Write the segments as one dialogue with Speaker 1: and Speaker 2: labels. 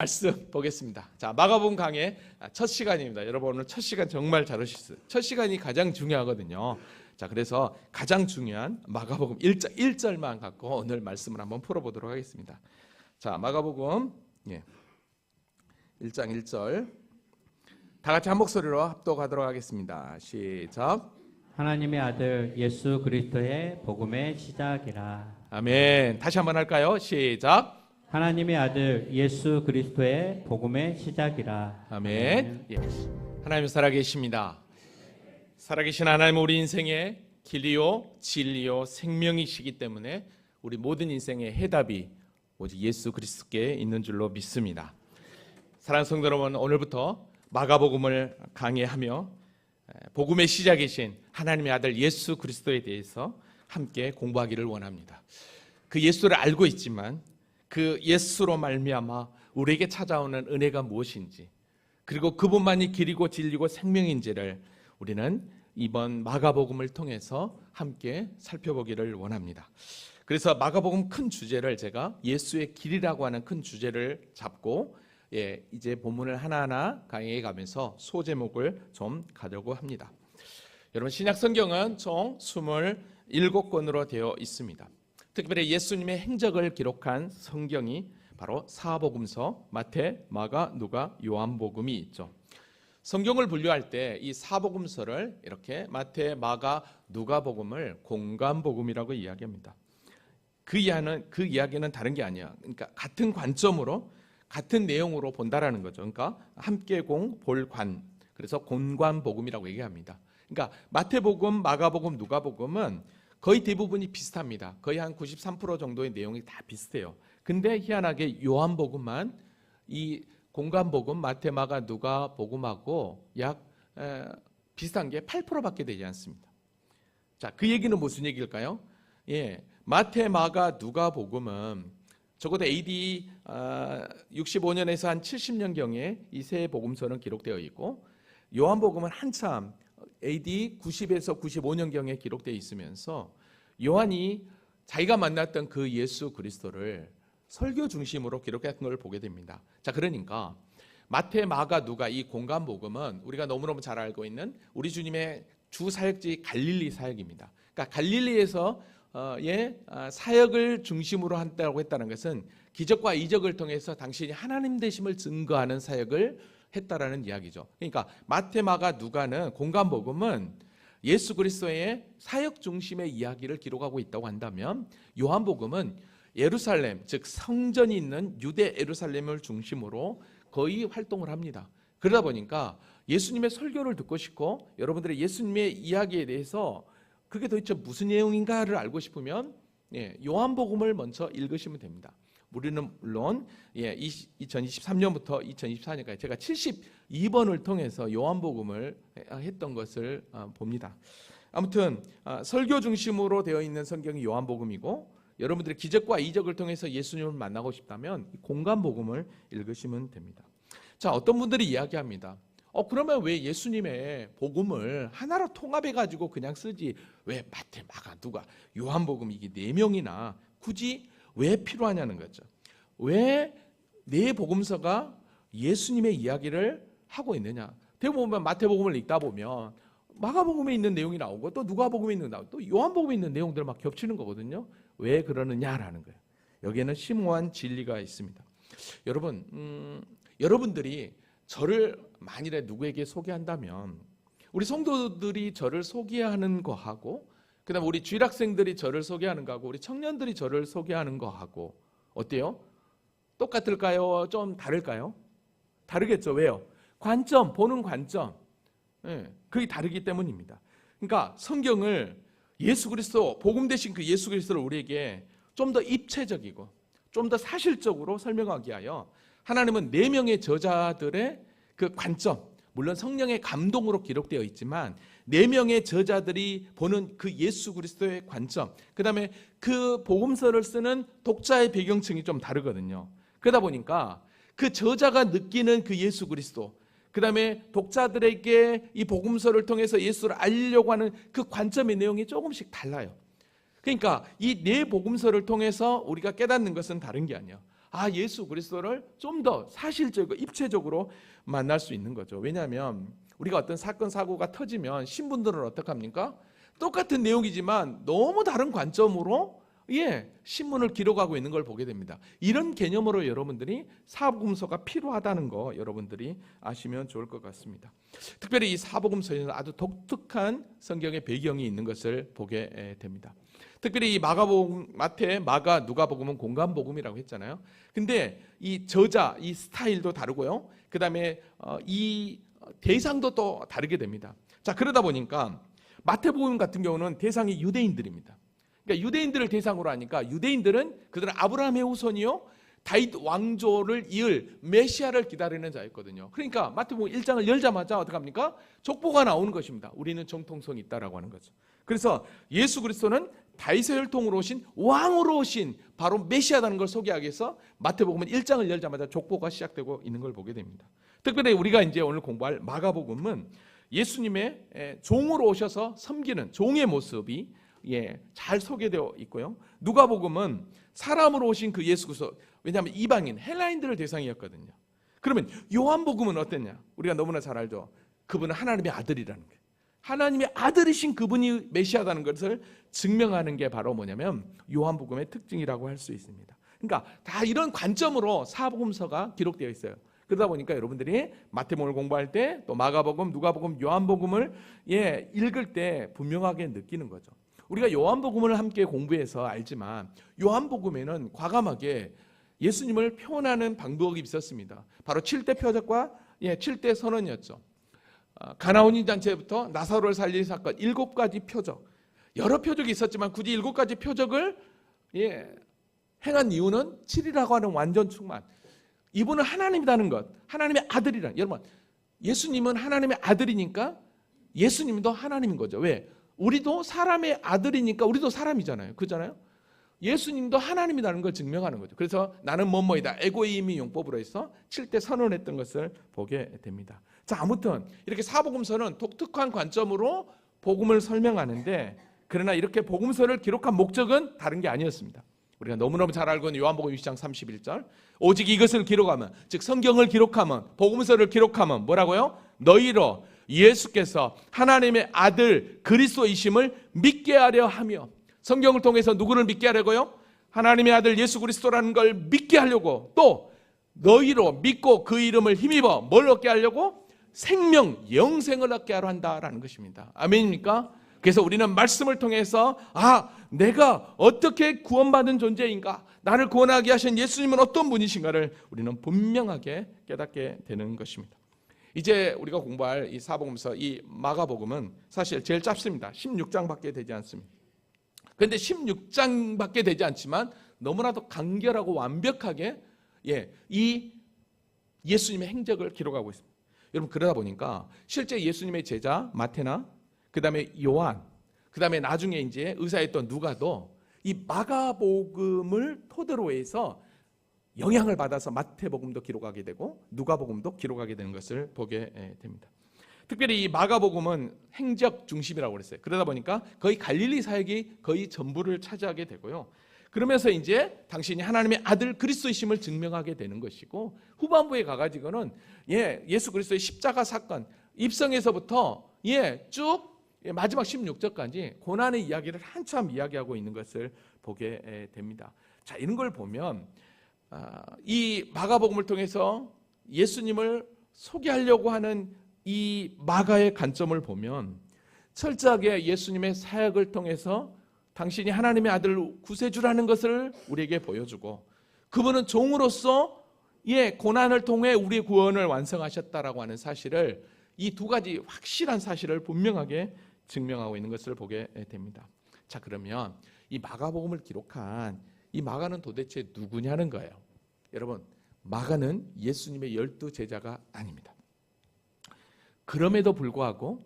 Speaker 1: 말씀 보겠습니다. 자, 마가복음 강의 첫 시간입니다. 여러분 오늘 첫 시간 정말 잘 오셨어요. 첫 시간이 가장 중요하거든요. 자, 그래서 가장 중요한 마가복음 1절만 갖고 오늘 말씀을 한번 풀어보도록 하겠습니다. 자, 마가복음 1장 1절 다 같이 한 목소리로 합독하도록 하겠습니다. 시작.
Speaker 2: 하나님의 아들 예수 그리스도의 복음의 시작이라.
Speaker 1: 아멘. 다시 한번 할까요? 시작.
Speaker 2: 하나님의 아들 예수 그리스도의 복음의 시작이라.
Speaker 1: 아멘. 예. 하나님 살아계십니다. 살아계신 하나님, 우리 인생의 길이요 진리요 생명이시기 때문에 우리 모든 인생의 해답이 오직 예수 그리스도께 있는 줄로 믿습니다. 사랑하는 성도 여러분, 오늘부터 마가복음을 강의하며 복음의 시작이신 하나님의 아들 예수 그리스도에 대해서 함께 공부하기를 원합니다. 그 예수를 알고 있지만 그 예수로 말미암아 우리에게 찾아오는 은혜가 무엇인지, 그리고 그분만이 길이고 진리고 생명인지를 우리는 이번 마가복음을 통해서 함께 살펴보기를 원합니다. 그래서 마가복음 큰 주제를 제가 예수의 길이라고 하는 큰 주제를 잡고 이제 본문을 하나하나 강의해 가면서 소제목을 좀 가려고 합니다. 여러분, 신약 성경은 총 27권으로 되어 있습니다. 특별히 예수님의 행적을 기록한 성경이 바로 사복음서, 마태, 마가, 누가, 요한복음이 있죠. 성경을 분류할 때 이 사복음서를 이렇게 마태, 마가, 누가복음을 공관복음이라고 이야기합니다. 그 이야기는 다른 게 아니야. 그러니까 같은 관점으로 같은 내용으로 본다라는 거죠. 그러니까 함께 볼관, 그래서 공관복음이라고 얘기합니다. 그러니까 마태복음, 마가복음, 누가복음은 거의 대부분이 비슷합니다. 거의 한 93% 정도의 내용이 다 비슷해요. 근데 희한하게 요한복음만 이 공관복음, 마태, 마가, 누가복음하고 약 비슷한 게 8%밖에 되지 않습니다. 자, 그 얘기는 무슨 얘기일까요? 마태, 마가, 누가복음은 적어도 AD 65년에서 한 70년경에 이 세 복음서는 기록되어 있고, 요한복음은 한참 AD 90에서 95년경에 기록되어 있으면서 요한이 자기가 만났던 그 예수 그리스도를 설교 중심으로 기록했던 걸 보게 됩니다. 자, 그러니까 마태, 마가, 누가 이 공관복음은 우리가 너무너무 잘 알고 있는 우리 주님의 주 사역지 갈릴리 사역입니다. 그러니까 갈릴리에서 사역을 중심으로 한다고 했다는 것은 기적과 이적을 통해서 당신이 하나님 되심을 증거하는 사역을 했다라는 이야기죠. 그러니까 마태, 마가, 누가는 공관복음은 예수 그리스도의 사역 중심의 이야기를 기록하고 있다고 한다면, 요한복음은 예루살렘, 즉 성전이 있는 유대 예루살렘을 중심으로 거의 활동을 합니다. 그러다 보니까 예수님의 설교를 듣고 싶고 여러분들의 예수님의 이야기에 대해서 그게 도대체 무슨 내용인가를 알고 싶으면 요한복음을 먼저 읽으시면 됩니다. 우리는 물론 2023년부터 2024년까지 제가 72번을 통해서 요한복음을 했던 것을 봅니다. 아무튼 설교 중심으로 되어 있는 성경이 요한복음이고, 여러분들의 기적과 이적을 통해서 예수님을 만나고 싶다면 공관복음을 읽으시면 됩니다. 자, 어떤 분들이 이야기합니다. 그러면 왜 예수님의 복음을 하나로 통합해가지고 그냥 쓰지? 왜 마태, 마가, 누가, 요한복음 이게 4명이나 굳이 왜 필요하냐는 거죠. 왜 네 복음서가 예수님의 이야기를 하고 있느냐? 대부분 마태복음을 읽다 보면 마가복음에 있는 내용이 나오고 또 누가복음에 있는 나오고 또 요한복음에 있는 내용들 막 겹치는 거거든요. 왜 그러느냐라는 거예요. 여기에는 심오한 진리가 있습니다. 여러분, 여러분들이 저를 만일에 누구에게 소개한다면 우리 성도들이 저를 소개하는 거하고, 그다음 우리 주일학생들이 저를 소개하는 거하고 우리 청년들이 저를 소개하는 거하고 어때요? 똑같을까요? 좀 다를까요? 다르겠죠. 왜요? 관점, 보는 관점, 그게 다르기 때문입니다. 그러니까 성경을 예수 그리스도, 복음 되신 그 예수 그리스도를 우리에게 좀 더 입체적이고 좀 더 사실적으로 설명하기 위하여 하나님은 4명의 저자들의 그 관점, 물론 성령의 감동으로 기록되어 있지만 4명의 저자들이 보는 그 예수 그리스도의 관점, 그 다음에 그 복음서를 쓰는 독자의 배경층이 좀 다르거든요. 그러다 보니까 그 저자가 느끼는 그 예수 그리스도, 그 다음에 독자들에게 이 복음서를 통해서 예수를 알려고 하는 그 관점의 내용이 조금씩 달라요. 그러니까 이 4 복음서를 통해서 우리가 깨닫는 것은 다른 게 아니에요. 예수 그리스도를 좀 더 사실적이고 입체적으로 만날 수 있는 거죠. 왜냐하면 우리가 어떤 사건 사고가 터지면 신분들은 어떡합니까? 똑같은 내용이지만 너무 다른 관점으로 신문을 기록하고 있는 걸 보게 됩니다. 이런 개념으로 여러분들이 사복음서가 필요하다는 거 여러분들이 아시면 좋을 것 같습니다. 특별히 이 사복음서에는 아주 독특한 성경의 배경이 있는 것을 보게 됩니다. 특별히 이 마가복음, 마태, 마가, 누가복음은 공간복음이라고 했잖아요. 근데 이 저자, 이 스타일도 다르고요. 그 다음에 이 대상도 또 다르게 됩니다. 자, 그러다 보니까 마태복음 같은 경우는 대상이 유대인들입니다. 그러니까 유대인들을 대상으로 하니까 유대인들은 그들은 아브라함의 후손이요 다윗 왕조를 이을 메시아를 기다리는 자였거든요. 그러니까 마태복음 1장을 열자마자 어떻게 합니까? 족보가 나오는 것입니다. 우리는 정통성이 있다라고 하는 거죠. 그래서 예수 그리스도는 다윗의 혈통으로 오신 왕으로 오신 바로 메시아라는 걸 소개하기 위해서 마태복음은 1장을 열자마자 족보가 시작되고 있는 걸 보게 됩니다. 특별히 우리가 이제 오늘 공부할 마가복음은 예수님의 종으로 오셔서 섬기는 종의 모습이 잘 소개되어 있고요. 누가복음은 사람으로 오신 그 예수 그리스도, 왜냐하면 이방인 헬라인들을 대상이었거든요. 그러면 요한복음은 어땠냐? 우리가 너무나 잘 알죠. 그분은 하나님의 아들이라는 거예요. 하나님의 아들이신 그분이 메시아라는 것을 증명하는 게 바로 뭐냐면 요한복음의 특징이라고 할 수 있습니다. 그러니까 다 이런 관점으로 사복음서가 기록되어 있어요. 그러다 보니까 여러분들이 마태복음을 공부할 때 또 마가복음, 누가복음, 요한복음을 읽을 때 분명하게 느끼는 거죠. 우리가 요한복음을 함께 공부해서 알지만 요한복음에는 과감하게 예수님을 표현하는 방법이 있었습니다. 바로 7대 표적과 7대 선언이었죠. 가나온인 잔치부터 나사로를 살린 사건 7가지 표적, 여러 표적이 있었지만 굳이 7가지 표적을 행한 이유는 7이라고 하는 완전 충만, 이분은 하나님이라는 것, 하나님의 아들이라는, 여러분 예수님은 하나님의 아들이니까 예수님도 하나님인 거죠. 왜? 우리도 사람의 아들이니까 우리도 사람이잖아요. 그렇잖아요. 예수님도 하나님이라는 걸 증명하는 거죠. 그래서 나는 뭐뭐이다, 에고이미 용법으로 해서 7대 선언했던 것을 보게 됩니다. 자, 아무튼 이렇게 사복음서는 독특한 관점으로 복음을 설명하는데, 그러나 이렇게 복음서를 기록한 목적은 다른 게 아니었습니다. 우리가 너무너무 잘 알고 있는 요한복음 20장 31절, 오직 이것을 기록하면, 즉 성경을 기록하면, 복음서를 기록하면 뭐라고요? 너희로 예수께서 하나님의 아들 그리스도이심을 믿게 하려 하며, 성경을 통해서 누구를 믿게 하려고요? 하나님의 아들 예수 그리스도라는 걸 믿게 하려고, 또 너희로 믿고 그 이름을 힘입어 뭘 얻게 하려고? 생명, 영생을 얻게 하려 한다라는 것입니다. 아멘입니까? 그래서 우리는 말씀을 통해서 내가 어떻게 구원받은 존재인가, 나를 구원하게 하신 예수님은 어떤 분이신가를 우리는 분명하게 깨닫게 되는 것입니다. 이제 우리가 공부할 이 사복음서, 이 마가복음은 사실 제일 짧습니다. 16장밖에 되지 않습니다. 그런데 16장밖에 되지 않지만 너무나도 간결하고 완벽하게 이 예수님의 행적을 기록하고 있습니다. 여러분, 그러다 보니까 실제 예수님의 제자 마태나 그 다음에 요한, 그 다음에 나중에 이제 의사였던 누가도 이 마가복음을 토대로 해서 영향을 받아서 마태복음도 기록하게 되고 누가복음도 기록하게 되는 것을 보게 됩니다. 특별히 이 마가복음은 행적 중심이라고 그랬어요. 그러다 보니까 거의 갈릴리 사역이 거의 전부를 차지하게 되고요. 그러면서 이제 당신이 하나님의 아들 그리스도이심을 증명하게 되는 것이고, 후반부에 가가지고는 예수 그리스도의 십자가 사건, 입성에서부터 쭉 마지막 16절까지 고난의 이야기를 한참 이야기하고 있는 것을 보게 됩니다. 자, 이런 걸 보면 이 마가복음을 통해서 예수님을 소개하려고 하는 이 마가의 관점을 보면 철저하게 예수님의 사역을 통해서 당신이 하나님의 아들 구세주라는 것을 우리에게 보여주고, 그분은 종으로서 고난을 통해 우리의 구원을 완성하셨다라고 하는 사실을, 이 두 가지 확실한 사실을 분명하게 증명하고 있는 것을 보게 됩니다. 자, 그러면 이 마가복음을 기록한 이 마가는 도대체 누구냐는 거예요. 여러분, 마가는 예수님의 12제자가 아닙니다. 그럼에도 불구하고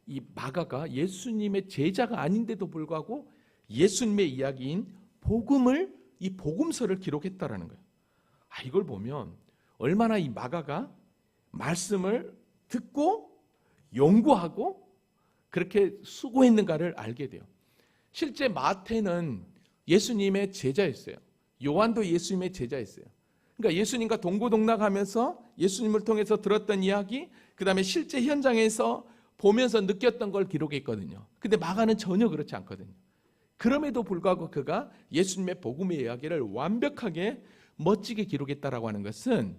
Speaker 1: 이 마가가 예수님의 제자가 아닌데도 불구하고 예수님의 이야기인 복음을, 이 복음서를 기록했다라는 거예요. 이걸 보면 얼마나 이 마가가 말씀을 듣고 연구하고 그렇게 수고했는가를 알게 돼요. 실제 마태는 예수님의 제자였어요. 요한도 예수님의 제자였어요. 그러니까 예수님과 동고동락하면서 예수님을 통해서 들었던 이야기, 그 다음에 실제 현장에서 보면서 느꼈던 걸 기록했거든요. 근데 마가는 전혀 그렇지 않거든요. 그럼에도 불구하고 그가 예수님의 복음의 이야기를 완벽하게 멋지게 기록했다라고 하는 것은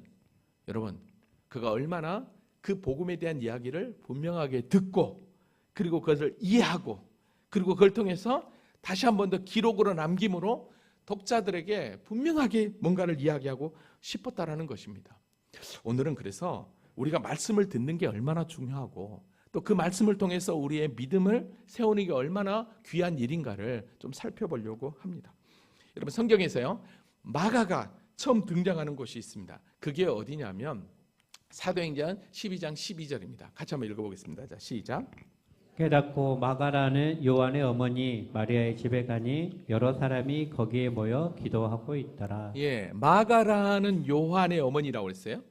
Speaker 1: 여러분, 그가 얼마나 그 복음에 대한 이야기를 분명하게 듣고 그리고 그것을 이해하고 그리고 그걸 통해서 다시 한 번 더 기록으로 남김으로 독자들에게 분명하게 뭔가를 이야기하고 싶었다라는 것입니다. 오늘은 그래서 우리가 말씀을 듣는 게 얼마나 중요하고 또 그 말씀을 통해서 우리의 믿음을 세우는 게 얼마나 귀한 일인가를 좀 살펴보려고 합니다. 여러분, 성경에서요, 마가가 처음 등장하는 곳이 있습니다. 그게 어디냐면 사도행전 12장 12절입니다. 같이 한번 읽어보겠습니다. 자, 시작.
Speaker 2: 깨닫고 마가라는 요한의 어머니 마리아의 집에 가니 여러 사람이 거기에 모여 기도하고 있더라.
Speaker 1: 예, 마가라는 요한의 어머니라고 했어요.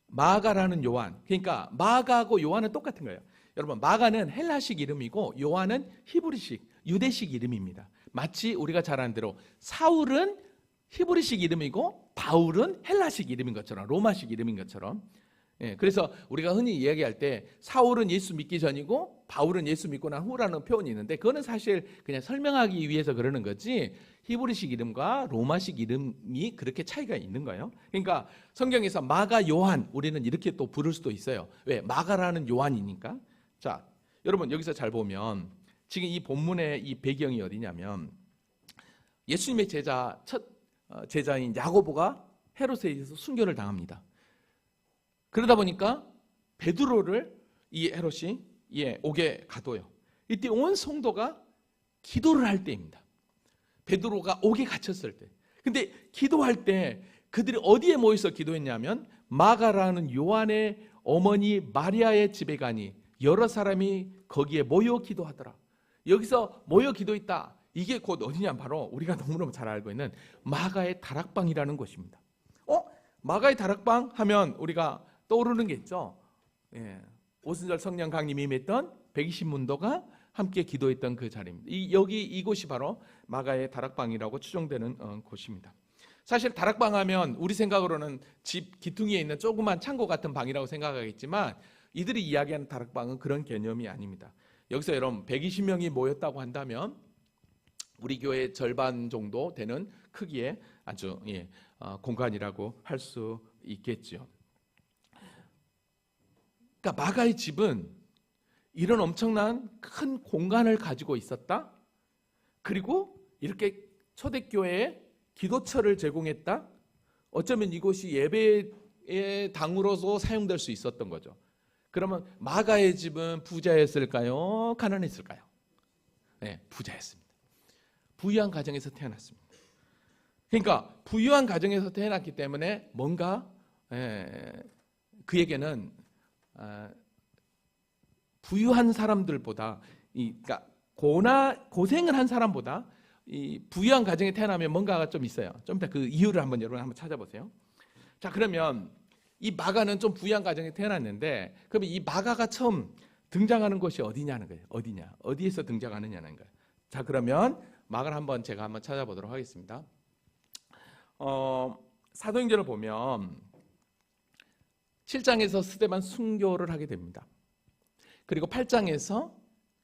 Speaker 1: 마가라는 요한. 그러니까 마가하고 요한은 똑같은 거예요. 여러분, 마가는 헬라식 이름이고 요한은 히브리식, 유대식 이름입니다. 마치 우리가 잘 아는 대로 사울은 히브리식 이름이고 바울은 헬라식 이름인 것처럼, 로마식 이름인 것처럼. 예, 그래서 우리가 흔히 이야기할 때 사울은 예수 믿기 전이고 바울은 예수 믿고 난 후라는 표현이 있는데 그거는 사실 그냥 설명하기 위해서 그러는 거지 히브리식 이름과 로마식 이름이 그렇게 차이가 있는 거예요. 그러니까 성경에서 마가 요한 우리는 이렇게 또 부를 수도 있어요. 왜? 마가라는 요한이니까. 자, 여러분 여기서 잘 보면 지금 이 본문의 이 배경이 어디냐면 예수님의 첫 제자인 야고보가 헤롯에 의해서 순교를 당합니다. 그러다 보니까 베드로를 이 헤롯이 옥에 가둬요. 이때 온 성도가 기도를 할 때입니다. 베드로가 옥에 갇혔을 때. 근데 기도할 때 그들이 어디에 모여서 기도했냐면 마가라는 요한의 어머니 마리아의 집에 가니 여러 사람이 거기에 모여 기도하더라. 여기서 모여 기도했다. 이게 곧 어디냐 바로 우리가 너무너무 잘 알고 있는 마가의 다락방이라는 곳입니다. 마가의 다락방 하면 우리가 떠오르는 게 있죠. 예, 오순절 성령 강림이 임했던 120문도가 함께 기도했던 그 자리입니다. 이곳이 바로 마가의 다락방이라고 추정되는 곳입니다. 사실 다락방 하면 우리 생각으로는 집 기퉁이에 있는 조그만 창고 같은 방이라고 생각하겠지만 이들이 이야기하는 다락방은 그런 개념이 아닙니다. 여기서 여러분 120명이 모였다고 한다면 우리 교회 절반 정도 되는 크기의 아주 공간이라고 할 수 있겠죠. 그러니까 마가의 집은 이런 엄청난 큰 공간을 가지고 있었다. 그리고 이렇게 초대교회에 기도처를 제공했다. 어쩌면 이곳이 예배의 당으로서 사용될 수 있었던 거죠. 그러면 마가의 집은 부자였을까요? 가난했을까요? 네, 부자였습니다. 부유한 가정에서 태어났습니다. 그러니까 부유한 가정에서 태어났기 때문에 뭔가 그에게는 부유한 사람들보다 그러니까 고생을 한 사람보다 이 부유한 가정에 태어나면 뭔가가 좀 있어요. 좀 이따 그 이유를 여러분 한번 찾아보세요. 자, 그러면 이 마가는 좀 부유한 가정에 태어났는데 그러면 이 마가가 처음 등장하는 곳이 어디냐는 거예요. 어디에서 등장하느냐는 거예요. 자, 그러면 마가를 제가 한번 찾아보도록 하겠습니다. 사도행전을 보면 7장에서 스데반 순교를 하게 됩니다. 그리고 8장에서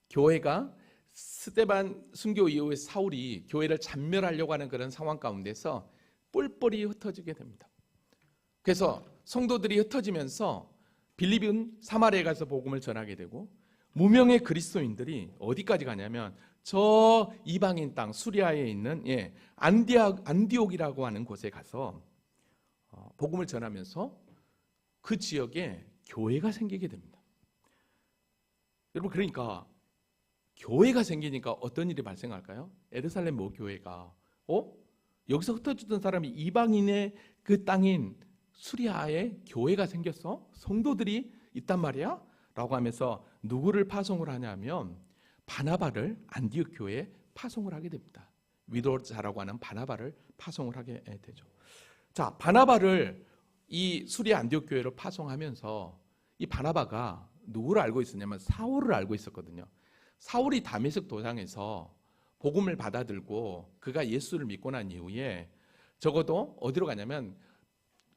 Speaker 1: 교회가 스데반 순교 이후에 사울이 교회를 잔멸하려고 하는 그런 상황 가운데서 뿔뿔이 흩어지게 됩니다. 그래서 성도들이 흩어지면서 빌립은 사마리아에 가서 복음을 전하게 되고 무명의 그리스도인들이 어디까지 가냐면 저 이방인 땅 수리아에 있는 안디옥이라고 하는 곳에 가서 복음을 전하면서 그 지역에 교회가 생기게 됩니다. 여러분, 그러니까 교회가 생기니까 어떤 일이 발생할까요? 예루살렘 모교회가 여기서 흩어지던 사람이 이방인의 그 땅인 수리아에 교회가 생겼어? 성도들이 있단 말이야? 라고 하면서 누구를 파송을 하냐면 바나바를 안디옥 교회에 파송을 하게 됩니다. 위도자라고 하는 바나바를 파송을 하게 되죠. 자, 바나바를 이 수리아 안디옥 교회로 파송하면서 이 바나바가 누구를 알고 있었냐면 사울을 알고 있었거든요. 사울이 다메섹 도상에서 복음을 받아들고 그가 예수를 믿고 난 이후에 적어도 어디로 가냐면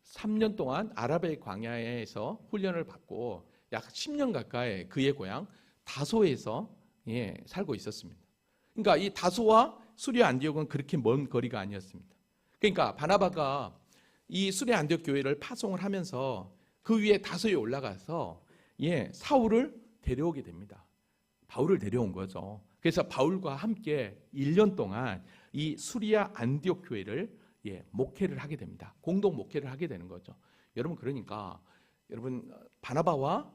Speaker 1: 3년 동안 아랍의 광야에서 훈련을 받고 약 10년 가까이 그의 고향 다소에서 살고 있었습니다. 그러니까 이 다소와 수리아 안디옥은 그렇게 먼 거리가 아니었습니다. 그러니까 바나바가 이 수리아 안디옥 교회를 파송을 하면서 그 위에 다소에 올라가서 사울을 데려오게 됩니다. 바울을 데려온 거죠. 그래서 바울과 함께 1년 동안 이 수리아 안디옥 교회를 목회를 하게 됩니다. 공동 목회를 하게 되는 거죠. 여러분, 그러니까 여러분, 바나바와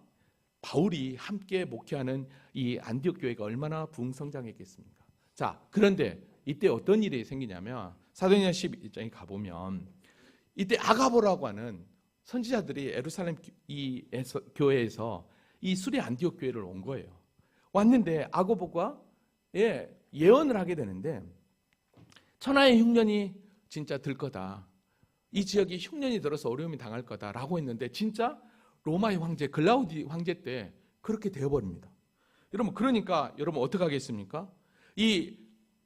Speaker 1: 바울이 함께 목회하는 이 안디옥 교회가 얼마나 부흥성장했겠습니까? 자, 그런데 이때 어떤 일이 생기냐면 사도행전 11장에 가보면 이때 아가보라고 하는 선지자들이 예루살렘 교회에서 이 수리 안디옥 교회를 온 거예요. 왔는데 아가보가 예언을 하게 되는데 천하의 흉년이 진짜 들 거다. 이 지역이 흉년이 들어서 어려움이 당할 거다라고 했는데 진짜 로마의 황제 글라우디 황제 때 그렇게 되어버립니다. 여러분, 그러니까 여러분 어떻게 하겠습니까? 이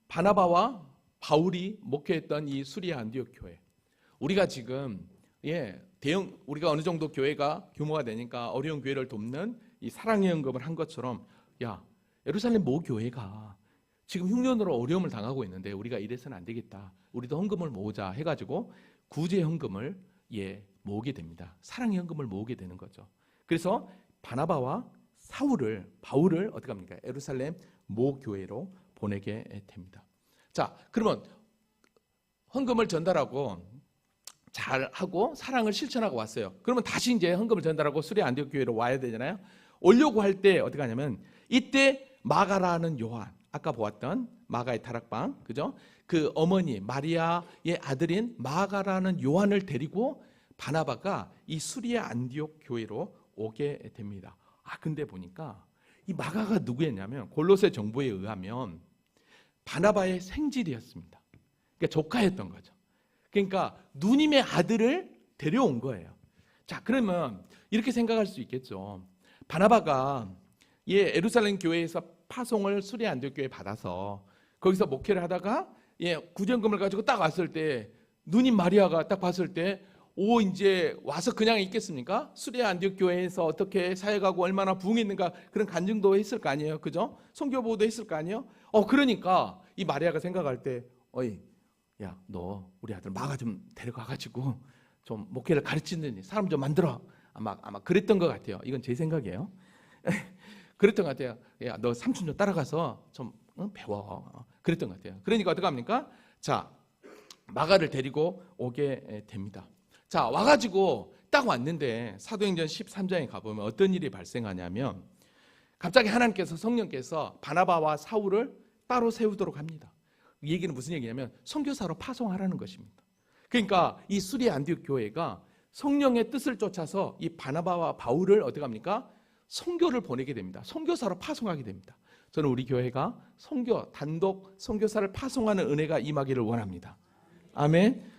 Speaker 1: 바나바와 바울이 목회했던 이 수리아 안디옥 교회, 우리가 지금 우리가 어느 정도 교회가 규모가 되니까 어려운 교회를 돕는 이 사랑의 헌금을 한 것처럼, 예루살렘 모 교회가 지금 흉년으로 어려움을 당하고 있는데 우리가 이래서는 안 되겠다. 우리도 헌금을 모으자 해가지고 구제 헌금을 모으게 됩니다. 사랑의 헌금을 모으게 되는 거죠. 그래서 바나바와 바울을 어떻게 합니까? 예루살렘 모 교회로 보내게 됩니다. 자, 그러면 헌금을 전달하고 잘하고 사랑을 실천하고 왔어요. 그러면 다시 이제 헌금을 전달하고 수리아 안디옥 교회로 와야 되잖아요. 오려고 할 때 어떻게 하냐면 이때 마가라는 요한, 아까 보았던 마가의 다락방, 그죠? 그 어머니 마리아의 아들인 마가라는 요한을 데리고 바나바가 이 수리아 안디옥 교회로 오게 됩니다. 근데 보니까 이 마가가 누구였냐면 골로새 정보에 의하면 바나바의 생질이었습니다. 그러니까 조카였던 거죠. 그러니까 누님의 아들을 데려온 거예요. 자, 그러면 이렇게 생각할 수 있겠죠. 바나바가 예루살렘 교회에서 파송을 수리아 안디옥 교회에 받아서 거기서 목회를 하다가 구전금을 가지고 딱 왔을 때 누님 마리아가 딱 봤을 때 이제 와서 그냥 있겠습니까? 수리아 안디옥 교회에서 어떻게 사역하고 얼마나 부흥했는가 그런 간증도 했을 거 아니에요, 그죠? 선교보도 했을 거 아니에요? 그러니까 이 마리아가 생각할 때, 야, 너 우리 아들 마가 좀 데려가가지고 좀 목회를 가르치는 사람 좀 만들어. 아마 그랬던 것 같아요. 이건 제 생각이에요. 그랬던 것 같아요. 야, 너 삼촌 좀 따라가서 좀 배워. 그랬던 것 같아요. 그러니까 어떻게 합니까? 자, 마가를 데리고 오게 됩니다. 자, 와가지고 딱 왔는데 사도행전 13장에 가보면 어떤 일이 발생하냐면 갑자기 하나님께서 성령께서 바나바와 사울을 따로 세우도록 합니다. 이 얘기는 무슨 얘기냐면 선교사로 파송하라는 것입니다. 그러니까 이 수리아 안디옥 교회가 성령의 뜻을 쫓아서 이 바나바와 바울을 어떻게 합니까? 선교를 보내게 됩니다. 선교사로 파송하게 됩니다. 저는 우리 교회가 단독 선교사를 파송하는 은혜가 임하기를 원합니다. 아멘.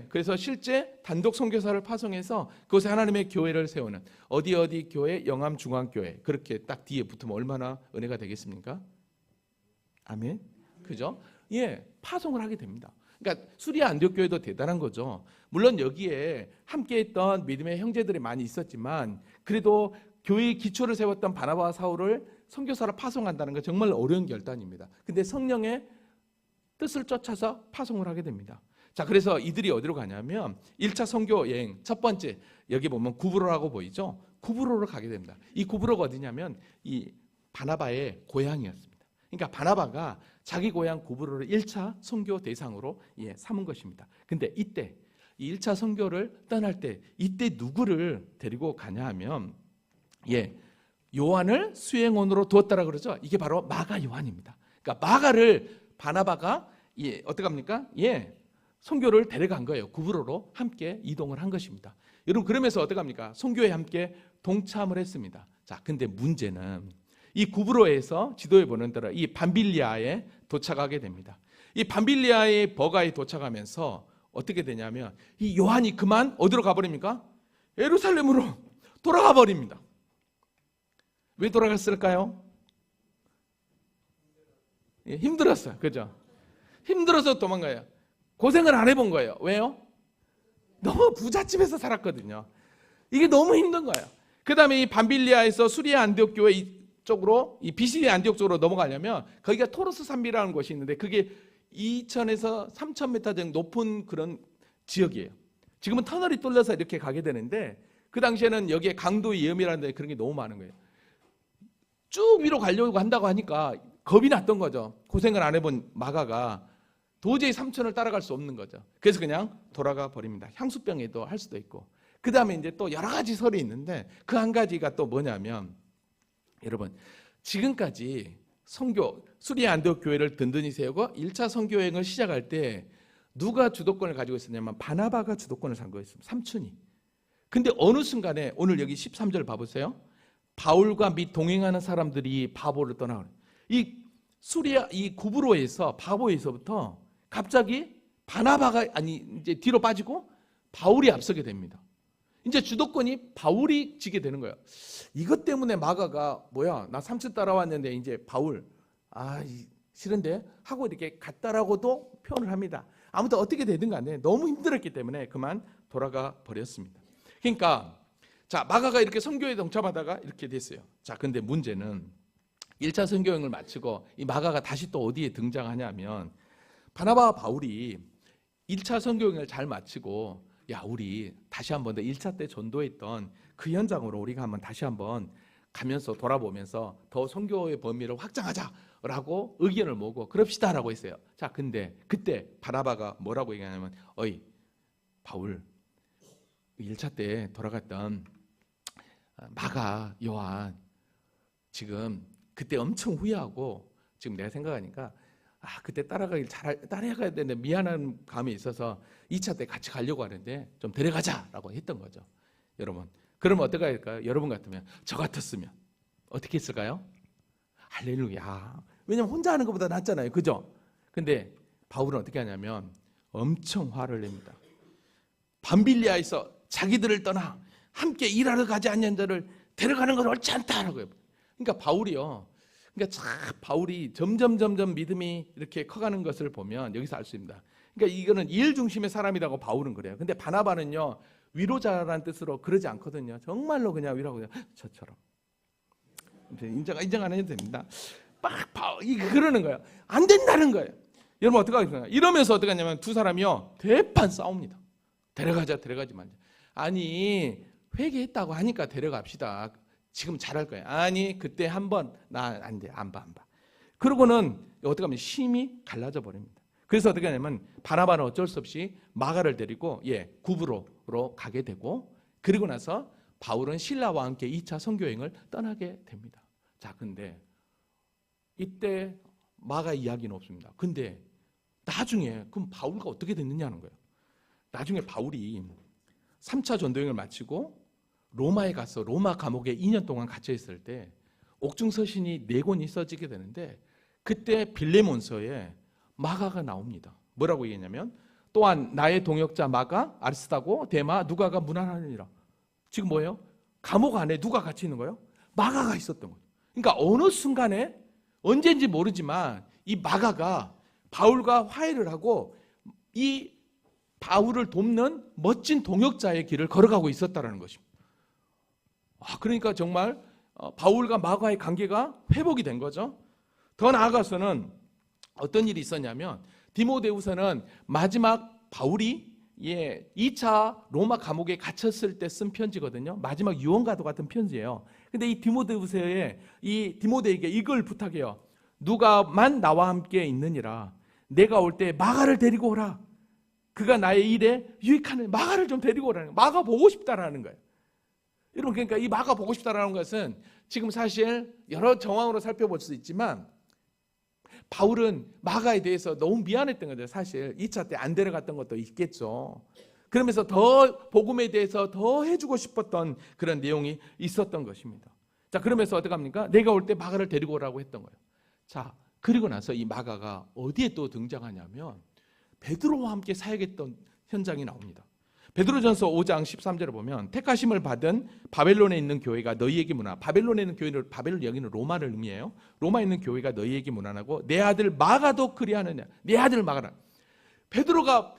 Speaker 1: 그래서 실제 단독 선교사를 파송해서 그곳에 하나님의 교회를 세우는 어디 교회, 영암 중앙교회 그렇게 딱 뒤에 붙으면 얼마나 은혜가 되겠습니까? 아멘. 그죠? 파송을 하게 됩니다. 그러니까 수리아 안디옥 교회도 대단한 거죠. 물론 여기에 함께했던 믿음의 형제들이 많이 있었지만 그래도 교회의 기초를 세웠던 바나바와 사울을 선교사로 파송한다는 건 정말 어려운 결단입니다. 근데 성령의 뜻을 쫓아서 파송을 하게 됩니다. 자, 그래서 이들이 어디로 가냐면 1차 선교 여행 첫 번째 여기 보면 구브로라고 보이죠? 구브로로 가게 됩니다. 이 구브로가 어디냐면 이 바나바의 고향이었습니다. 그러니까 바나바가 자기 고향 구브로를 1차 선교 대상으로 삼은 것입니다. 근데 이때 이 1차 선교를 떠날 때 이때 누구를 데리고 가냐 하면 요한을 수행원으로 두었다라 그러죠. 이게 바로 마가 요한입니다. 그러니까 마가를 바나바가 어떻게 합니까? 선교를 데려간 거예요. 구브로로 함께 이동을 한 것입니다. 여러분, 그러면서 어떻게 합니까? 선교에 함께 동참을 했습니다. 자, 근데 문제는 이 구브로에서 지도에 보는 대로 이 밤빌리아에 도착하게 됩니다. 이 밤빌리아의 버가에 도착하면서 어떻게 되냐면 이 요한이 그만 어디로 가버립니까? 예루살렘으로 돌아가 버립니다. 왜 돌아갔을까요? 힘들었어요. 그죠? 힘들어서 도망가요. 고생을 안 해본 거예요. 왜요? 너무 부잣집에서 살았거든요. 이게 너무 힘든 거예요. 그 다음에 이 밤빌리아에서 수리아 안디옥 교회 이쪽으로, 이 비시디아 안디옥 쪽으로 넘어가려면 거기가 토로스 산비라는 곳이 있는데 그게 2,000에서 3,000m 정도 높은 그런 지역이에요. 지금은 터널이 뚫려서 이렇게 가게 되는데 그 당시에는 여기에 강도 위험이라는 데 그런 게 너무 많은 거예요. 쭉 위로 가려고 한다고 하니까 겁이 났던 거죠. 고생을 안 해본 마가가 도저히 삼촌을 따라갈 수 없는 거죠. 그래서 그냥 돌아가 버립니다. 향수병에도 할 수도 있고. 그 다음에 이제 또 여러 가지 설이 있는데 그 한 가지가 또 뭐냐면, 여러분 지금까지 선교 수리아 안디옥 교회를 든든히 세우고 1차 선교 여행을 시작할 때 누가 주도권을 가지고 있었냐면 바나바가 주도권을 잡고 있습니다. 삼촌이. 근데 어느 순간에 오늘 여기 13절 봐보세요. 바울과 및 동행하는 사람들이 바보를 떠나요. 이 수리아 이 구브로에서 바보에서부터 갑자기 바나바가 이제 뒤로 빠지고 바울이 앞서게 됩니다. 이제 주도권이 바울이 지게 되는 거예요. 이것 때문에 마가가 뭐야, 나 삼촌 따라왔는데 이제 바울 싫은데 하고 이렇게 갔다라고도 표현을 합니다. 아무튼 어떻게 되든 간에 너무 힘들었기 때문에 그만 돌아가 버렸습니다. 그러니까 자, 마가가 이렇게 선교에 동참하다가 이렇게 됐어요. 자, 근데 문제는 1차 선교 여행을 마치고 이 마가가 다시 또 어디에 등장하냐면, 바나바와 바울이 1차 선교 여행을 잘 마치고 야, 우리 다시 한번 더 1차 때 전도했던 그 현장으로 우리가 한번 다시 한번 가면서 돌아보면서 더 선교의 범위를 확장하자라고 의견을 모으고 그럽시다라고 했어요. 자, 근데 그때 바나바가 뭐라고 얘기하냐면, 어이 바울, 1차 때 돌아갔던 마가, 요한 지금 그때 엄청 후회하고 지금 내가 생각하니까 그때 따라가야 되는데 미안한 감이 있어서 2차 때 같이 가려고 하는데 좀 데려가자라고 했던 거죠. 여러분, 그러면 어떻게 할까요? 여러분 같으면, 저 같았으면 어떻게 했을까요? 할렐루야. 왜냐면 혼자 하는 것보다 낫잖아요, 그죠? 근데 바울은 어떻게 하냐면 엄청 화를 냅니다. 밤빌리아에서 자기들을 떠나 함께 일하러 가지 않는 자를 데려가는 건 옳지 않다라고요. 그러니까 바울이 점점 믿음이 이렇게 커가는 것을 보면 여기서 알 수 있습니다. 그러니까 이거는 일 중심의 사람이라고 바울은 그래요. 근데 바나바는요, 위로자라는 뜻으로 그러지 않거든요. 정말로 그냥 위로하고 저처럼 인정 안 해도 됩니다. 그러는 거예요. 안 된다는 거예요. 여러분 어떻게 하겠어요? 이러면서 어떻게 하냐면 두 사람이요 대판 싸웁니다. 데려가지 말자. 아니 회개했다고 하니까 데려갑시다. 지금 잘할 거예요. 아니 그때 한번 나 안 돼, 안 봐. 그러고는 어떻게 하면 심히 갈라져 버립니다. 그래서 어떻게 하냐면 바나바는 어쩔 수 없이 마가를 데리고 구브로로 가게 되고, 그리고 나서 바울은 실라와 함께 2차 선교 여행을 떠나게 됩니다. 자, 근데 이때 마가 이야기는 없습니다. 근데 나중에 그럼 바울과 어떻게 됐느냐는 거예요. 나중에 바울이 3차 전도여행을 마치고 로마에 가서 로마 감옥에 2년 동안 갇혀 있을 때 옥중 서신이 4권이 써지게 되는데, 그때 빌레몬서에 마가가 나옵니다. 뭐라고 얘기했냐면, 또한 나의 동역자 마가, 아리스다고, 데마, 누가가 문안하느니라. 지금 뭐예요? 감옥 안에 누가 갇혀 있는 거예요? 마가가 있었던 거예요. 그러니까 어느 순간에 언제인지 모르지만 이 마가가 바울과 화해를 하고 이 바울을 돕는 멋진 동역자의 길을 걸어가고 있었다는 것입니다. 그러니까 정말 바울과 마가의 관계가 회복이 된 거죠. 더 나아가서는 어떤 일이 있었냐면, 디모데후서는 마지막 바울이 2차 로마 감옥에 갇혔을 때 쓴 편지거든요. 마지막 유언과도 같은 편지예요. 근데 이 디모데후서에 이 디모데에게 이걸 부탁해요. 누가만 나와 함께 있느니라. 내가 올 때 마가를 데리고 오라. 그가 나의 일에 유익하는 마가를 좀 데리고 오라는 거예요. 마가 보고 싶다라는 거예요. 여러분, 그러니까 이 마가 보고 싶다라는 것은 지금 사실 여러 정황으로 살펴볼 수 있지만 바울은 마가에 대해서 너무 미안했던 거죠. 사실 2차 때 안 데려갔던 것도 있겠죠. 그러면서 더 복음에 대해서 더 해주고 싶었던 그런 내용이 있었던 것입니다. 자, 그러면서 어떻게 합니까? 내가 올 때 마가를 데리고 오라고 했던 거예요. 자, 그리고 나서 이 마가가 어디에 또 등장하냐면 베드로와 함께 사역했던 현장이 나옵니다. 베드로전서 5장 13절에 보면, 택하심을 받은 바벨론에 있는 교회가 너희에게 문안. 바벨론에 있는 교회는, 바벨론 여기는 로마를 의미해요. 로마에 있는 교회가 너희에게 문안하고 내 아들 마가도 그리하느냐. 내 아들 마가라. 베드로가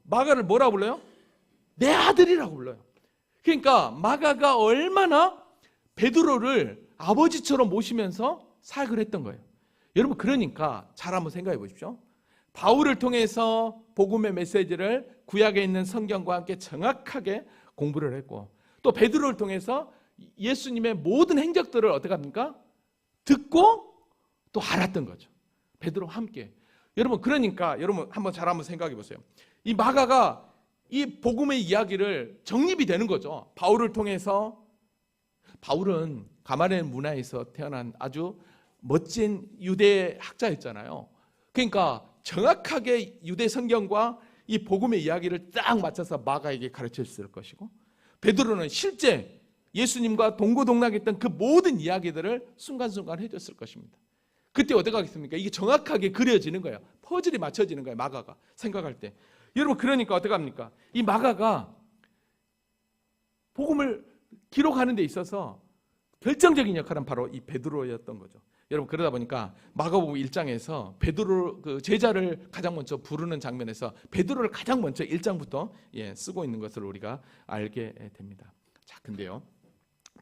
Speaker 1: 마가를 뭐라 불러요? 내 아들이라고 불러요. 그러니까 마가가 얼마나 베드로를 아버지처럼 모시면서 사역을 했던 거예요. 여러분, 그러니까 잘 한번 생각해 보십시오. 바울을 통해서 복음의 메시지를 구약에 있는 성경과 함께 정확하게 공부를 했고, 또 베드로를 통해서 예수님의 모든 행적들을 어떻게 합니까? 듣고 또 알았던 거죠. 베드로와 함께. 여러분, 그러니까 여러분 한번 생각해 보세요. 이 마가가 이 복음의 이야기를 정립이 되는 거죠. 바울을 통해서. 바울은 가마리엘 문화에서 태어난 아주 멋진 유대 학자였잖아요. 그러니까 정확하게 유대 성경과 이 복음의 이야기를 딱 맞춰서 마가에게 가르쳤을 것이고, 베드로는 실제 예수님과 동고동락했던 그 모든 이야기들을 순간순간 해줬을 것입니다. 그때 어떻게 하겠습니까? 이게 정확하게 그려지는 거예요. 퍼즐이 맞춰지는 거예요. 마가가 생각할 때. 여러분, 그러니까 어떻게 합니까? 이 마가가 복음을 기록하는 데 있어서 결정적인 역할은 바로 이 베드로였던 거죠. 여러분, 그러다 보니까 마가복음 1장에서 베드로 그 제자를 가장 먼저 부르는 장면에서 베드로를 가장 먼저 1장부터 쓰고 있는 것을 우리가 알게 됩니다. 자, 근데요,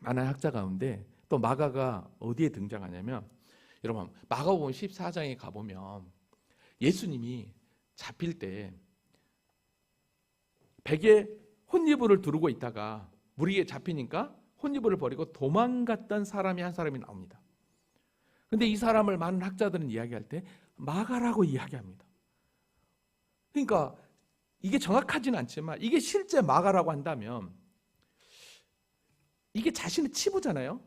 Speaker 1: 많은 학자 가운데 또 마가가 어디에 등장하냐면, 여러분, 마가복음 14장에 가보면 예수님이 잡힐 때 베개에 혼이불을 두르고 있다가 무리에 잡히니까 혼이불을 버리고 도망갔던 사람이 한 사람이 나옵니다. 근데 이 사람을 많은 학자들은 이야기할 때 마가라고 이야기합니다. 그러니까 이게 정확하지는 않지만 이게 실제 마가라고 한다면 이게 자신의 치부잖아요.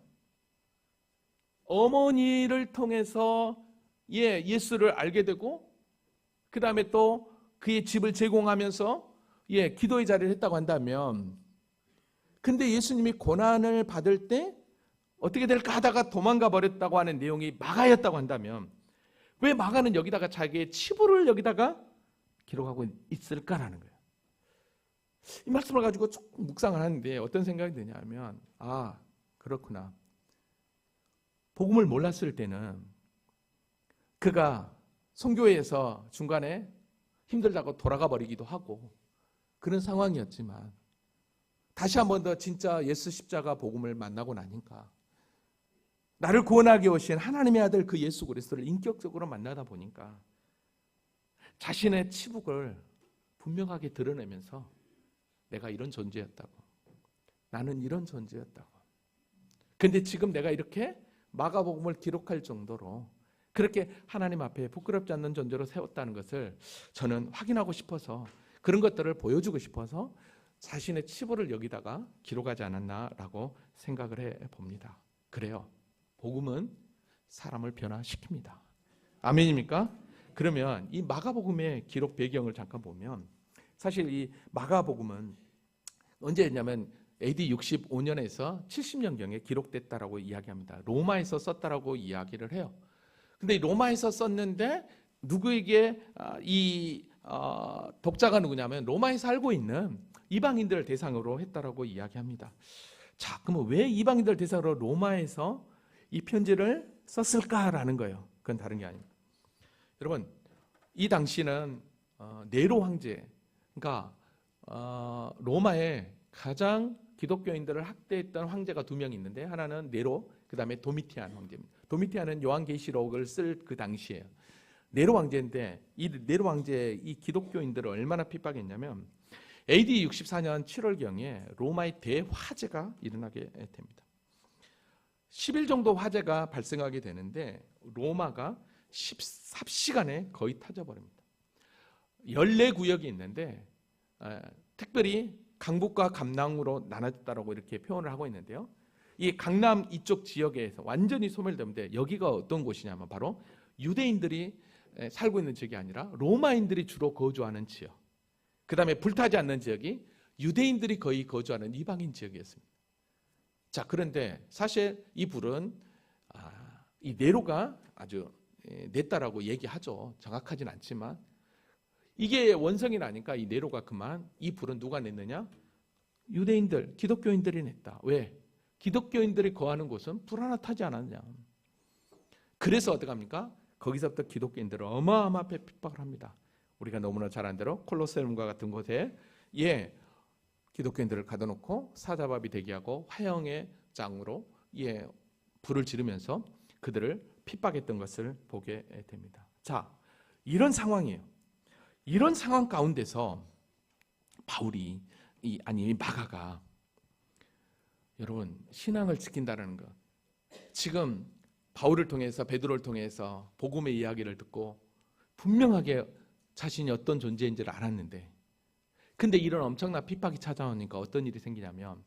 Speaker 1: 어머니를 통해서 예수를 알게 되고, 그 다음에 또 그의 집을 제공하면서 기도의 자리를 했다고 한다면, 근데 예수님이 고난을 받을 때 어떻게 될까 하다가 도망가 버렸다고 하는 내용이 마가였다고 한다면, 왜 마가는 여기다가 자기의 치부를 여기다가 기록하고 있을까라는 거예요. 이 말씀을 가지고 조금 묵상을 하는데 어떤 생각이 드냐면, 아, 그렇구나. 복음을 몰랐을 때는 그가 선교회에서 중간에 힘들다고 돌아가 버리기도 하고 그런 상황이었지만, 다시 한 번 더 진짜 예수 십자가 복음을 만나고 나니까 나를 구원하게 오신 하나님의 아들 그 예수 그리스도를 인격적으로 만나다 보니까 자신의 치북을 분명하게 드러내면서 내가 이런 존재였다고, 나는 이런 존재였다고, 근데 지금 내가 이렇게 마가복음을 기록할 정도로 그렇게 하나님 앞에 부끄럽지 않는 존재로 세웠다는 것을 저는 확인하고 싶어서, 그런 것들을 보여주고 싶어서 자신의 치부를 여기다가 기록하지 않았나라고 생각을 해봅니다. 그래요, 복음은 사람을 변화시킵니다. 아멘입니까? 그러면 이 마가복음의 기록 배경을 잠깐 보면, 사실 이 마가복음은 언제였냐면 AD 65년에서 70년경에 기록됐다라고 이야기합니다. 로마에서 썼다라고 이야기를 해요. 근데 로마에서 썼는데 누구에게 이 독자가 누구냐면 로마에 살고 있는 이방인들을 대상으로 했다라고 이야기합니다. 자, 그러면 왜 이방인들 대상으로 로마에서 이 편지를 썼을까라는 거예요. 그건 다른 게 아닙니다. 여러분, 이 당시는 네로 황제, 그러니까 로마에 가장 기독교인들을 학대했던 황제가 두 명 있는데, 하나는 네로, 그 다음에 도미티안 황제입니다. 도미티안은 요한계시록을 쓸 그 당시예요. 네로 황제인데, 이 네로 황제 이 기독교인들을 얼마나 핍박했냐면 AD 64년 7월경에 로마의 대화재가 일어나게 됩니다. 10일 정도 화재가 발생하게 되는데 로마가 14시간에 거의 타져버립니다. 14구역이 있는데 특별히 강북과 감남으로 나눠졌다고 이렇게 표현을 하고 있는데요. 이 강남 이쪽 지역에서 완전히 소멸되는데, 여기가 어떤 곳이냐면 바로 유대인들이 살고 있는 지역이 아니라 로마인들이 주로 거주하는 지역, 그 다음에 불타지 않는 지역이 유대인들이 거의 거주하는 이방인 지역이었습니다. 자, 그런데 사실 이 불은 이 네로가 아주 냈다라고 얘기하죠. 정확하진 않지만 이게 원성이 나니까 이 네로가 그만, 이 불은 누가 냈느냐? 유대인들, 기독교인들이 냈다. 왜? 기독교인들이 거하는 곳은 불 하나 타지 않았냐. 그래서 어떡합니까? 거기서부터 기독교인들을 어마어마하게 핍박을 합니다. 우리가 너무나 잘 아는 대로 콜로세움과 같은 곳에 기독교인들을 가둬놓고 사자밥이 대기하고 화형의 장으로 불을 지르면서 그들을 핍박했던 것을 보게 됩니다. 자, 이런 상황이에요. 이런 상황 가운데서 바울이 마가가 여러분 신앙을 지킨다는 것, 지금 바울을 통해서 베드로를 통해서 복음의 이야기를 듣고 분명하게 자신이 어떤 존재인지를 알았는데, 근데 이런 엄청난 핍박이 찾아오니까 어떤 일이 생기냐면,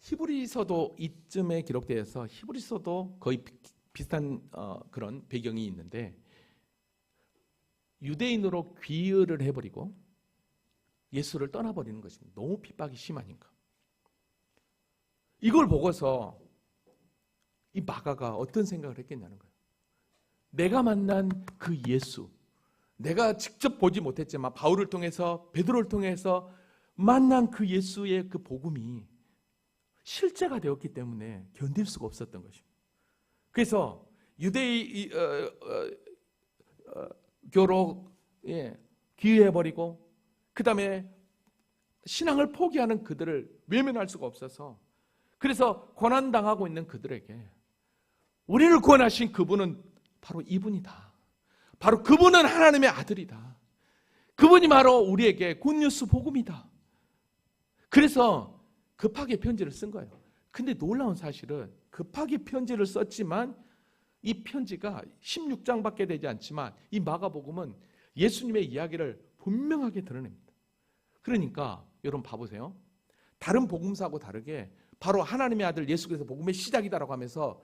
Speaker 1: 히브리서도 이쯤에 기록되어서 히브리서도 거의 비슷한 그런 배경이 있는데, 유대인으로 귀의를 해버리고 예수를 떠나버리는 것입니다. 너무 핍박이 심하니까. 이걸 보고서 이 마가가 어떤 생각을 했겠냐는 거예요. 내가 만난 그 예수, 내가 직접 보지 못했지만 바울을 통해서 베드로를 통해서 만난 그 예수의 그 복음이 실제가 되었기 때문에 견딜 수가 없었던 것입니다. 그래서 유대교로 귀의해버리고 그 다음에 신앙을 포기하는 그들을 외면할 수가 없어서, 그래서 고난당하고 있는 그들에게 우리를 구원하신 그분은 바로 이분이다. 바로 그분은 하나님의 아들이다. 그분이 바로 우리에게 굿뉴스 복음이다. 그래서 급하게 편지를 쓴 거예요. 근데 놀라운 사실은 급하게 편지를 썼지만 이 편지가 16장밖에 되지 않지만 이 마가복음은 예수님의 이야기를 분명하게 드러냅니다. 그러니까 여러분 봐보세요. 다른 복음서하고 다르게 바로 하나님의 아들 예수 그리스도 복음의 시작이다라고 하면서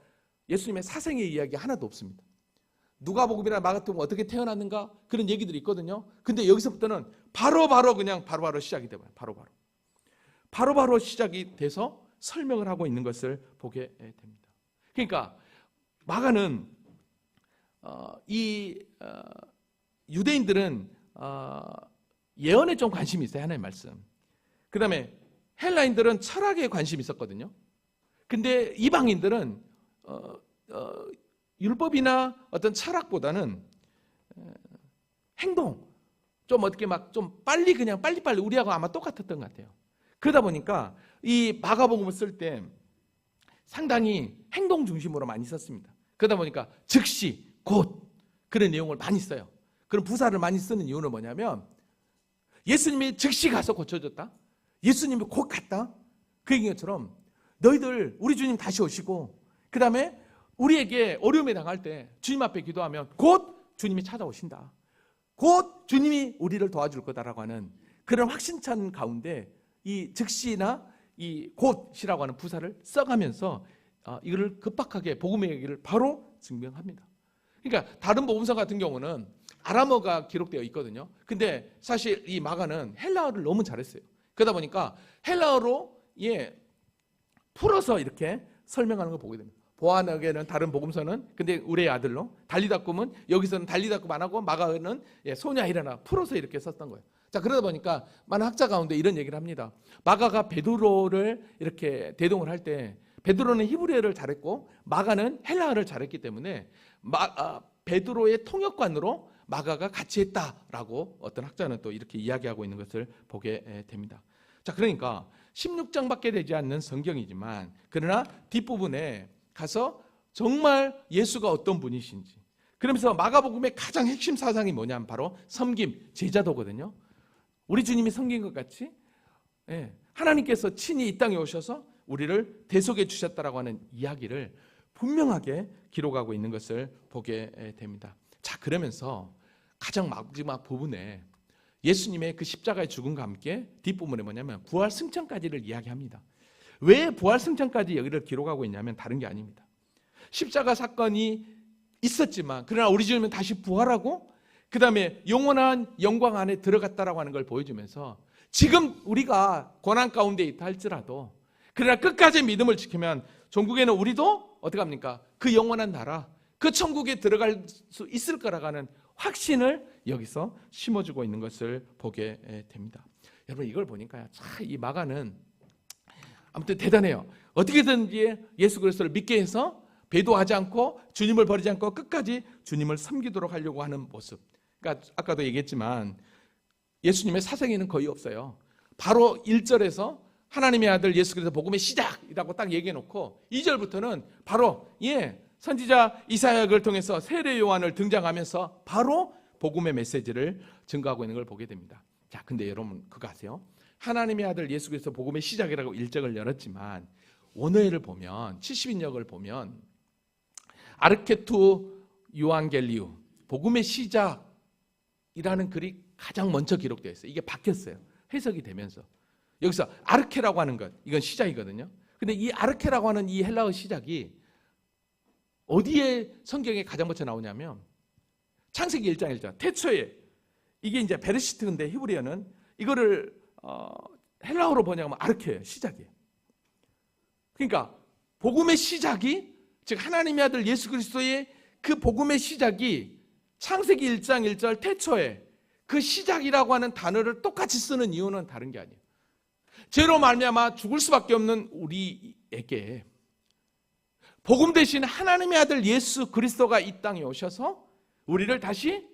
Speaker 1: 예수님의 사생의 이야기 하나도 없습니다. 누가복음이나 마가복음 어떻게 태어났는가 그런 얘기들이 있거든요. 근데 여기서부터는 바로 시작이 돼요. 바로 시작이 돼서 설명을 하고 있는 것을 보게 됩니다. 그러니까 마가는 유대인들은 예언에 좀 관심이 있어요. 하나님의 말씀. 그 다음에 헬라인들은 철학에 관심이 있었거든요. 근데 이방인들은 율법이나 어떤 철학보다는 행동, 좀 어떻게 막 좀 빨리 우리하고 아마 똑같았던 것 같아요. 그러다 보니까 이 마가복음을 쓸 때 상당히 행동 중심으로 많이 썼습니다. 그러다 보니까 즉시, 곧 그런 내용을 많이 써요. 그런 부사를 많이 쓰는 이유는 뭐냐면 예수님이 즉시 가서 고쳐줬다. 예수님이 곧 갔다. 그 얘기인 것처럼 너희들 우리 주님 다시 오시고 그 다음에 우리에게 어려움에 당할 때 주님 앞에 기도하면 곧 주님이 찾아오신다. 곧 주님이 우리를 도와줄 거다라고 하는 그런 확신찬 가운데 이 즉시나 이 곧이라고 하는 부사를 써가면서 이거를 급박하게 복음의 얘기를 바로 증명합니다. 그러니까 다른 복음서 같은 경우는 아람어가 기록되어 있거든요. 근데 사실 이 마가는 헬라어를 너무 잘했어요. 그러다 보니까 헬라어로 풀어서 이렇게 설명하는 걸 보게 됩니다. 보아너게는 다른 복음서는 근데 우리의 아들로, 달리다꿈은 여기서는 달리다꿈 안 하고 마가는 소냐 일어나 풀어서 이렇게 썼던 거예요. 자, 그러다 보니까 많은 학자 가운데 이런 얘기를 합니다. 마가가 베드로를 이렇게 대동을 할 때 베드로는 히브리어를 잘했고 마가는 헬라어를 잘했기 때문에 베드로의 통역관으로 마가가 같이 했다라고 어떤 학자는 또 이렇게 이야기하고 있는 것을 보게 됩니다. 자, 그러니까 16장밖에 되지 않는 성경이지만 그러나 뒷부분에 가서 정말 예수가 어떤 분이신지, 그러면서 마가복음의 가장 핵심 사상이 뭐냐면 바로 섬김, 제자도거든요. 우리 주님이 섬긴 것 같이 하나님께서 친히 이 땅에 오셔서 우리를 대속해 주셨다라고 하는 이야기를 분명하게 기록하고 있는 것을 보게 됩니다. 자, 그러면서 가장 마지막 부분에 예수님의 그 십자가의 죽음과 함께 뒷부분에 뭐냐면 부활 승천까지를 이야기합니다. 왜 부활 승천까지 여기를 기록하고 있냐면 다른 게 아닙니다. 십자가 사건이 있었지만 그러나 우리 주님은 다시 부활하고 그 다음에 영원한 영광 안에 들어갔다라고 하는 걸 보여주면서 지금 우리가 고난 가운데 있다 할지라도 그러나 끝까지 믿음을 지키면 종국에는 우리도 어떻게 합니까? 그 영원한 나라, 그 천국에 들어갈 수 있을 거라고 하는 확신을 여기서 심어주고 있는 것을 보게 됩니다. 여러분, 이걸 보니까 참 이 마가는 아무튼 대단해요. 어떻게든지 예수 그리스도를 믿게 해서 배도하지 않고 주님을 버리지 않고 끝까지 주님을 섬기도록 하려고 하는 모습. 그러니까 아까도 얘기했지만 예수님의 사생에는 거의 없어요. 바로 1절에서 하나님의 아들 예수 그리스도 복음의 시작이라고 딱 얘기해 놓고 2절부터는 바로 선지자 이사야를 통해서 세례 요한을 등장하면서 바로 복음의 메시지를 증거하고 있는 걸 보게 됩니다. 자, 근데 여러분 그거 아세요? 하나님의 아들 예수 그리스도 복음의 시작이라고 일정을 열었지만 원어를 보면 70인역을 보면 아르케투 요한겔리우 복음의 시작이라는 글이 가장 먼저 기록되어 있어요. 이게 바뀌었어요. 해석이 되면서 여기서 아르케라고 하는 것, 이건 시작이거든요. 근데 이 아르케라고 하는 이 헬라어 시작이 어디에 성경에 가장 먼저 나오냐면 창세기 1장 1절 태초에, 이게 이제 베르시트인데 히브리어는 이거를 헬라어로 번역하면 아르케예요. 시작이에요. 그러니까 복음의 시작이, 즉 하나님의 아들 예수 그리스도의 그 복음의 시작이 창세기 1장 1절 태초에 그 시작이라고 하는 단어를 똑같이 쓰는 이유는 다른 게 아니에요. 죄로 말미암아 죽을 수밖에 없는 우리에게 복음 대신 하나님의 아들 예수 그리스도가 이 땅에 오셔서 우리를 다시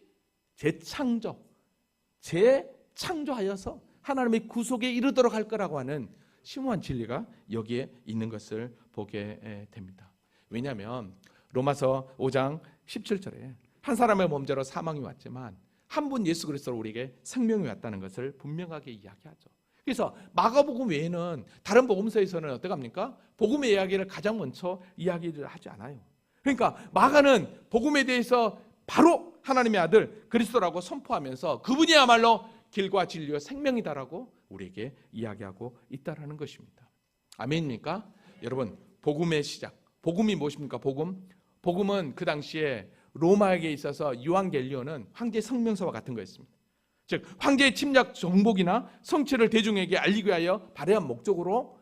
Speaker 1: 재창조하여서 하나님의 구속에 이르도록 할 거라고 하는 심오한 진리가 여기에 있는 것을 보게 됩니다. 왜냐하면 로마서 5장 17절에 한 사람의 몸대로 사망이 왔지만 한 분 예수 그리스도로 우리에게 생명이 왔다는 것을 분명하게 이야기하죠. 그래서 마가복음 외에는 다른 복음서에서는 어떡합니까? 복음의 이야기를 가장 먼저 이야기를 하지 않아요. 그러니까 마가는 복음에 대해서 바로 하나님의 아들 그리스도라고 선포하면서 그분이야말로 길과 진리와 생명이다라고 우리에게 이야기하고 있다라는 것입니다. 아멘입니까? 여러분, 복음의 시작. 복음이 무엇입니까? 복음은 그 당시에 로마에게 있어서 유앙겔리오는 황제의 성명서와 같은 거였습니다. 즉 황제의 침략 정복이나 성취를 대중에게 알리기 위하여 발해한 목적으로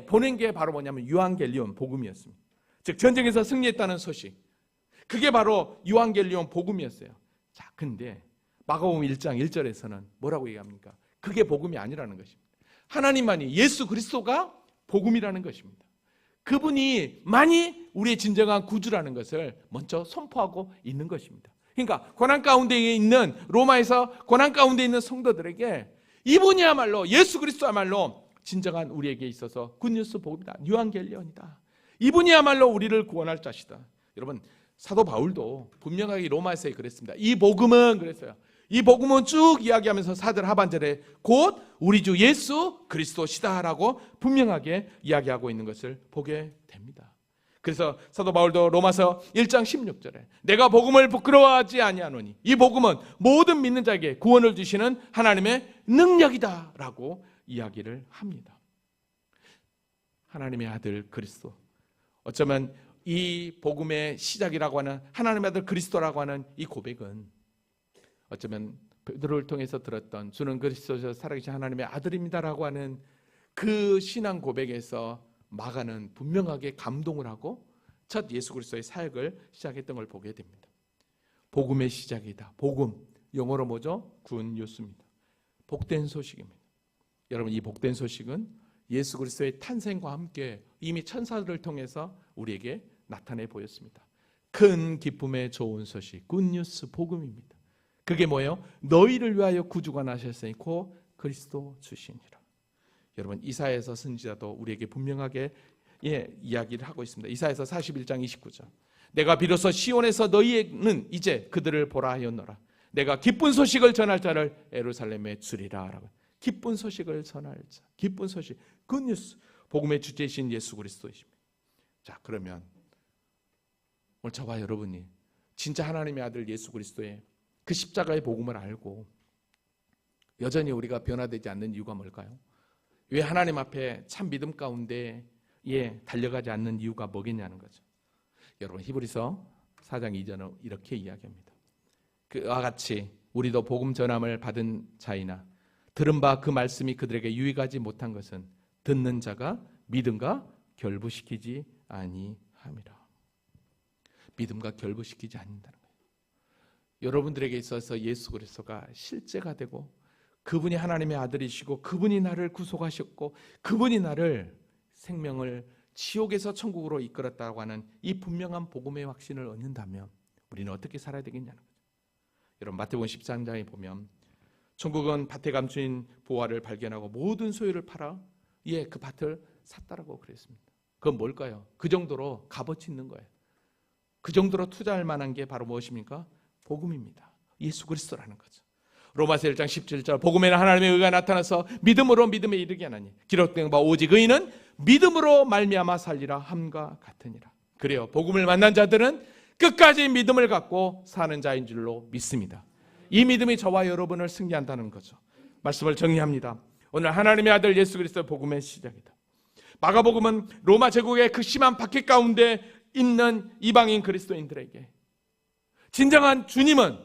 Speaker 1: 보낸 게 바로 뭐냐면 유앙겔리온 복음이었습니다. 즉 전쟁에서 승리했다는 소식, 그게 바로 유앙겔리온 복음이었어요. 자, 근데 마가복음 1장 1절에서는 뭐라고 얘기합니까? 그게 복음이 아니라는 것입니다. 하나님만이, 예수 그리스도가 복음이라는 것입니다. 그분이만이 우리의 진정한 구주라는 것을 먼저 선포하고 있는 것입니다. 그러니까 고난 가운데 있는, 로마에서 고난 가운데 있는 성도들에게 이분이야말로, 예수 그리스도야말로 진정한 우리에게 있어서 굿뉴스 복음이다. 유앙겔리온이다. 이분이야말로 우리를 구원할 자시다. 여러분, 사도 바울도 분명하게 로마에서 그랬습니다. 이 복음은, 그랬어요. 이 복음은 쭉 이야기하면서 4절 하반절에 곧 우리 주 예수 그리스도시다라고 분명하게 이야기하고 있는 것을 보게 됩니다. 그래서 사도 바울도 로마서 1장 16절에 내가 복음을 부끄러워하지 아니하노니 이 복음은 모든 믿는 자에게 구원을 주시는 하나님의 능력이다라고 이야기를 합니다. 하나님의 아들 그리스도, 어쩌면 이 복음의 시작이라고 하는 하나님의 아들 그리스도라고 하는 이 고백은 어쩌면 베드로를 통해서 들었던 주는 그리스도셔서 살아계신 하나님의 아들입니다라고 하는 그 신앙 고백에서 마가는 분명하게 감동을 하고 첫 예수 그리스도의 사역을 시작했던 걸 보게 됩니다. 복음의 시작이다. 복음, 영어로 뭐죠? 굿뉴스입니다. 복된 소식입니다. 여러분, 이 복된 소식은 예수 그리스도의 탄생과 함께 이미 천사들을 통해서 우리에게 나타내 보였습니다. 큰 기쁨의 좋은 소식, 굿뉴스, 복음입니다. 그게 뭐예요? 너희를 위하여 구주가 나셨으니 곧 그리스도 주시니라. 여러분, 이사야서 선지자도 우리에게 분명하게 이야기를 하고 있습니다. 이사야서 41장 29절 내가 비로소 시온에서 너희는 이제 그들을 보라 하였노라. 내가 기쁜 소식을 전할 자를 예루살렘에 주리라. 라고. 기쁜 소식을 전할 자, 기쁜 소식, 굿뉴스, 복음의 주제이신 예수 그리스도이십니다. 자, 그러면 오늘 저와 여러분이 진짜 하나님의 아들 예수 그리스도의 그 십자가의 복음을 알고 여전히 우리가 변화되지 않는 이유가 뭘까요? 왜 하나님 앞에 참 믿음 가운데 달려가지 않는 이유가 뭐겠냐는 거죠. 여러분, 히브리서 4장 2절은 이렇게 이야기합니다. 그와 같이 우리도 복음 전함을 받은 자이나 들은 바 그 말씀이 그들에게 유익하지 못한 것은 듣는 자가 믿음과 결부시키지 아니함이라. 믿음과 결부시키지 않는다는 거예요. 여러분들에게 있어서 예수 그리스도가 실제가 되고 그분이 하나님의 아들이시고 그분이 나를 구속하셨고 그분이 나를 생명을 지옥에서 천국으로 이끌었다고 하는 이 분명한 복음의 확신을 얻는다면 우리는 어떻게 살아야 되겠냐는 거죠. 여러분, 마태복음 13장에 보면 천국은 밭에 감추인 보화를 발견하고 모든 소유를 팔아 예, 그 밭을 샀다라고 그랬습니다. 그건 뭘까요? 그 정도로 값어치 있는 거예요. 그 정도로 투자할 만한 게 바로 무엇입니까? 복음입니다. 예수 그리스도라는 거죠. 로마서 1장 17절 복음에는 하나님의 의가 나타나서 믿음으로 믿음에 이르게 하나니 기록된 바 오직 의인은 믿음으로 말미암아 살리라 함과 같으니라. 그래요. 복음을 만난 자들은 끝까지 믿음을 갖고 사는 자인 줄로 믿습니다. 이 믿음이 저와 여러분을 승리한다는 거죠. 말씀을 정리합니다. 오늘 하나님의 아들 예수 그리스도의 복음의 시작이다. 마가복음은 로마 제국의 그 심한 박해 가운데 있는 이방인 그리스도인들에게 진정한 주님은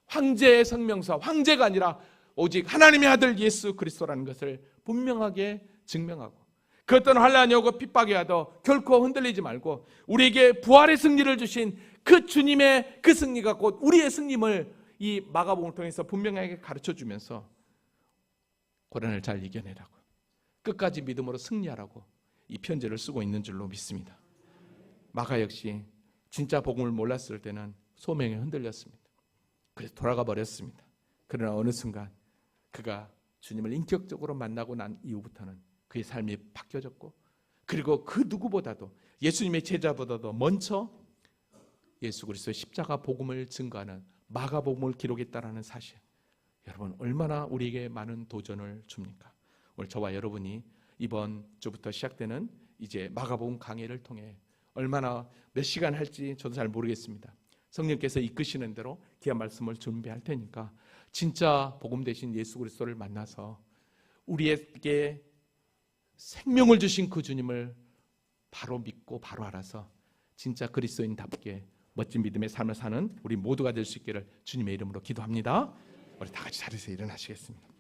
Speaker 1: 황제의 성명서, 황제가 아니라 오직 하나님의 아들 예수 그리스도라는 것을 분명하게 증명하고 그 어떤 환난이 오고 핍박이 와도 결코 흔들리지 말고 우리에게 부활의 승리를 주신 그 주님의 그 승리가 곧 우리의 승리임을 이 마가복음을 통해서 분명하게 가르쳐주면서 고난을 잘 이겨내라고 끝까지 믿음으로 승리하라고 이 편지를 쓰고 있는 줄로 믿습니다. 마가 역시 진짜 복음을 몰랐을 때는 소명에 흔들렸습니다. 그래서 돌아가 버렸습니다. 그러나 어느 순간 그가 주님을 인격적으로 만나고 난 이후부터는 그의 삶이 바뀌어졌고 그리고 그 누구보다도 예수님의 제자보다도 먼저 예수 그리스도의 십자가 복음을 증거하는 마가복음을 기록했다라는 사실, 여러분 얼마나 우리에게 많은 도전을 줍니까? 오늘 저와 여러분이 이번 주부터 시작되는 이제 마가복음 강해를 통해 얼마나 몇 시간 할지 저도 잘 모르겠습니다. 성령께서 이끄시는 대로 귀한 말씀을 준비할 테니까 진짜 복음 되신 예수 그리스도를 만나서 우리에게 생명을 주신 그 주님을 바로 믿고 바로 알아서 진짜 그리스도인답게 멋진 믿음의 삶을 사는 우리 모두가 될 수 있기를 주님의 이름으로 기도합니다. 우리 다 같이 자리에서 일어나시겠습니다.